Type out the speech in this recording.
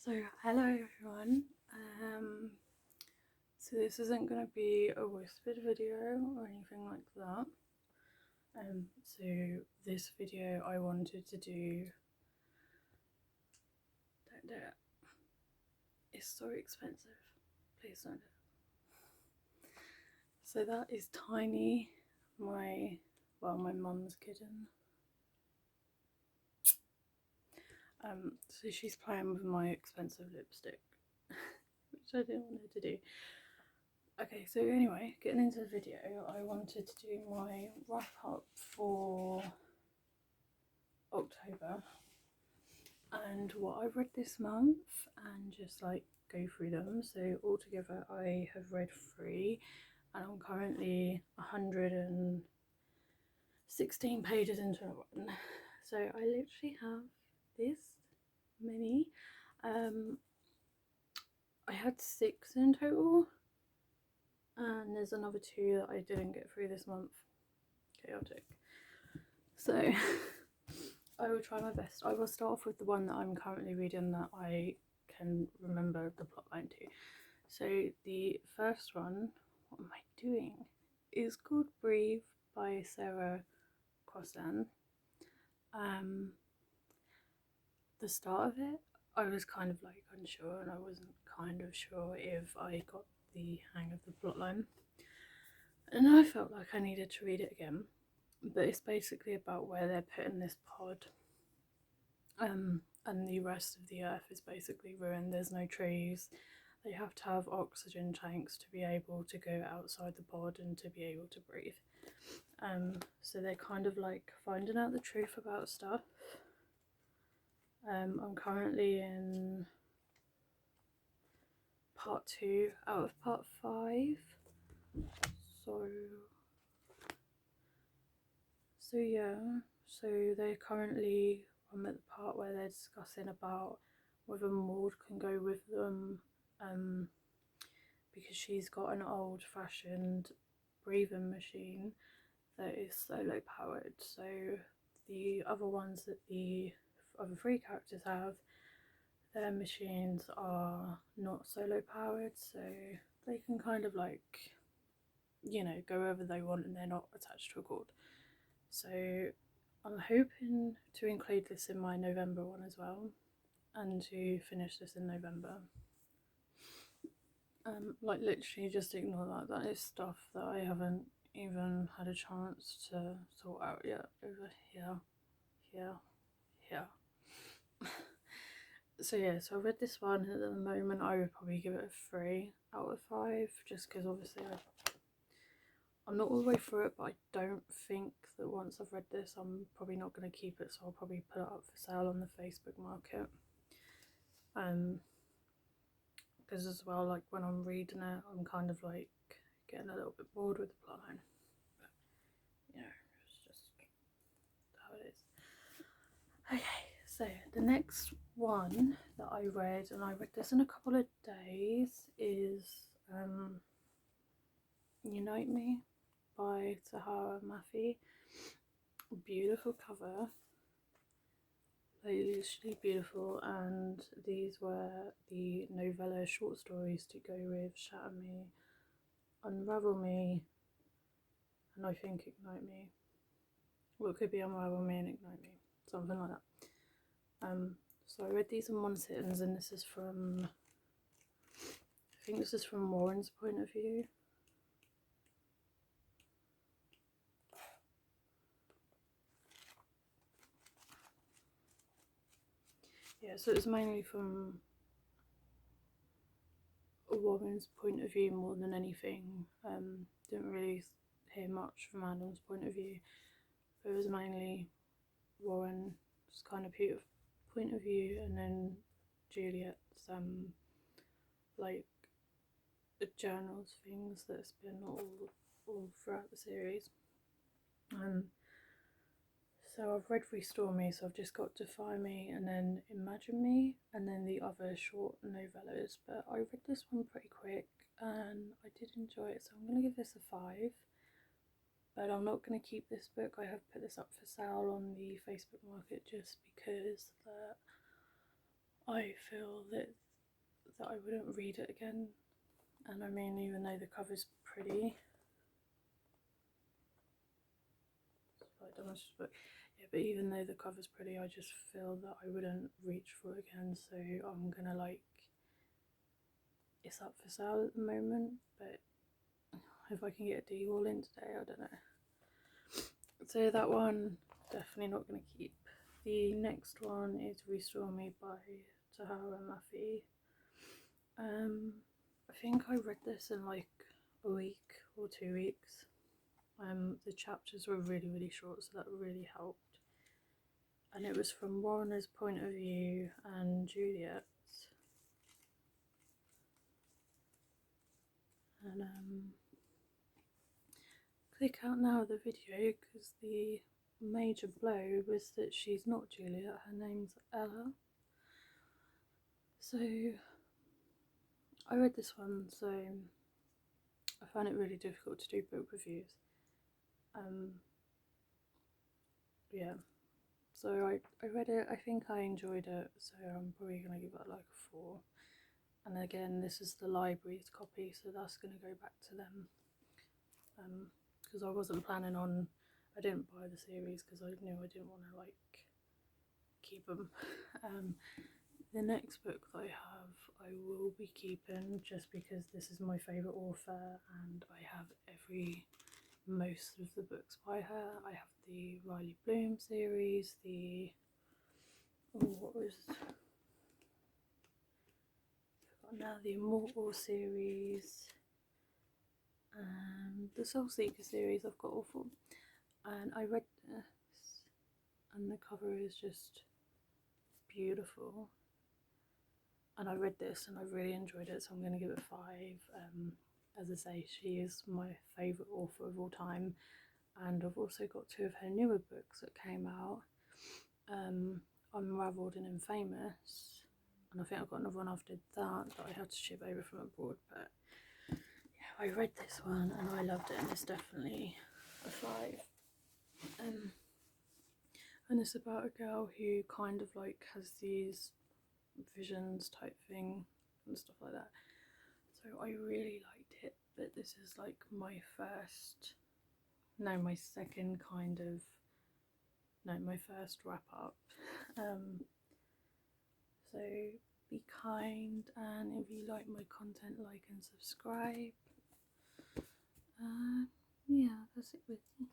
So hello everyone. So this isn't going to be a whispered video or anything like that. So this video I wanted to do. Don't do it. It's so expensive. Please don't do it. So that is Tiny, my mum's kitten. So she's playing with my expensive lipstick, which I didn't want her to do. Okay, so anyway, getting into the video, I wanted to do my wrap up for October and what I've read this month and just like go through them. So altogether I have read 3 and I'm currently 116 pages into one. So I literally have this many. I had 6 in total. And there's another 2 that I didn't get through this month. Chaotic. So I will try my best. I will start off with the one that I'm currently reading that I can remember the plotline to. So the first one, what am I doing? Is called Breathe by Sarah Crossan. The start of it, I was kind of like unsure, and I wasn't kind of sure if I got the hang of the plotline, and I felt like I needed to read it again. But it's basically about where they're putting this pod, and the rest of the earth is basically ruined. There's no trees. They have to have oxygen tanks to be able to go outside the pod and to be able to breathe. So they're kind of like finding out the truth about stuff. I'm currently in part 2 out of part 5. So yeah, so they're currently, I'm at the part where they're discussing about whether Maud can go with them, because she's got an old fashioned breathing machine that is solo powered. So the other ones that the other 3 characters have, their machines are not solo powered, so they can kind of like, you know, go wherever they want and they're not attached to a cord. So I'm hoping to include this in my November one as well, and to finish this in November. Like literally just ignore that. That is stuff that I haven't even had a chance to sort out yet over here. So yeah, so I read this one, and at the moment I would probably give it a 3 out of 5, just because obviously I'm not all the way through it, but I don't think that once I've read this I'm probably not going to keep it, so I'll probably put it up for sale on the Facebook market. Because as well, like when I'm reading it, I'm kind of like getting a little bit bored with the plotline. But you know, it's just how it is. Okay, so the next one that I read, and I read this in a couple of days, is Unite Me by Tahara Mafi. Beautiful cover, like literally beautiful, and these were the novella short stories to go with Shatter Me, Unravel Me, and I think Ignite Me. Well, it could be Unravel Me and Ignite Me, something like that. So I read these in one sitting, and this is from, I think this is from Warren's point of view. Yeah, so it's mainly from Warren's point of view more than anything. Didn't really hear much from Adam's point of view. It was mainly Warren's kind of point of view, and then Juliet's like the journals things that's been all throughout the series. So I've read Restore Me, so I've just got Defy Me and then Imagine Me, and then the other short novellas, but I read this one pretty quick and I did enjoy it, so I'm going to give this a 5. But I'm not going to keep this book. I have put this up for sale on the Facebook market just because I feel that I wouldn't read it again. And I mean, even though the cover's pretty, yeah, but even though the cover's pretty, I just feel that I wouldn't reach for it again. So I'm gonna like, it's up for sale at the moment, but if I can get a deal in today, I don't know. So that one, definitely not gonna keep. The next one is Restore Me by Tahara Mafi. I think I read this in like a week or 2 weeks. The chapters were really short, so that really helped. And it was from Warner's point of view and Juliet's. And click out now the video, because the major blow was that she's not Juliet, her name's Ella. So I read this one, so I found it really difficult to do book reviews. Yeah, so I read it, I think I enjoyed it, so I'm probably going to give it like a 4. And again, this is the library's copy, so that's going to go back to them. Because I wasn't planning on, I didn't buy the series because I knew I didn't want to like keep them. The next book that I have, I will be keeping just because this is my favourite author and I have most of the books by her. I have the Riley Bloom series, the the Immortal series, and the Soul Seeker series. I've got all 4, and I read this, and the cover is just beautiful. And I read this and I really enjoyed it, so I'm going to give it 5. As I say, she is my favourite author of all time, and I've also got 2 of her newer books that came out, Unravelled and Infamous, and I think I've got another one after that I had to ship over from abroad. But yeah, I read this one and I loved it, and it's definitely a 5. And it's about a girl who kind of like has these visions type thing and stuff like that. So I really liked it, but this is like my first wrap up. So be kind, and if you like my content, like and subscribe. Yeah, that's it with me.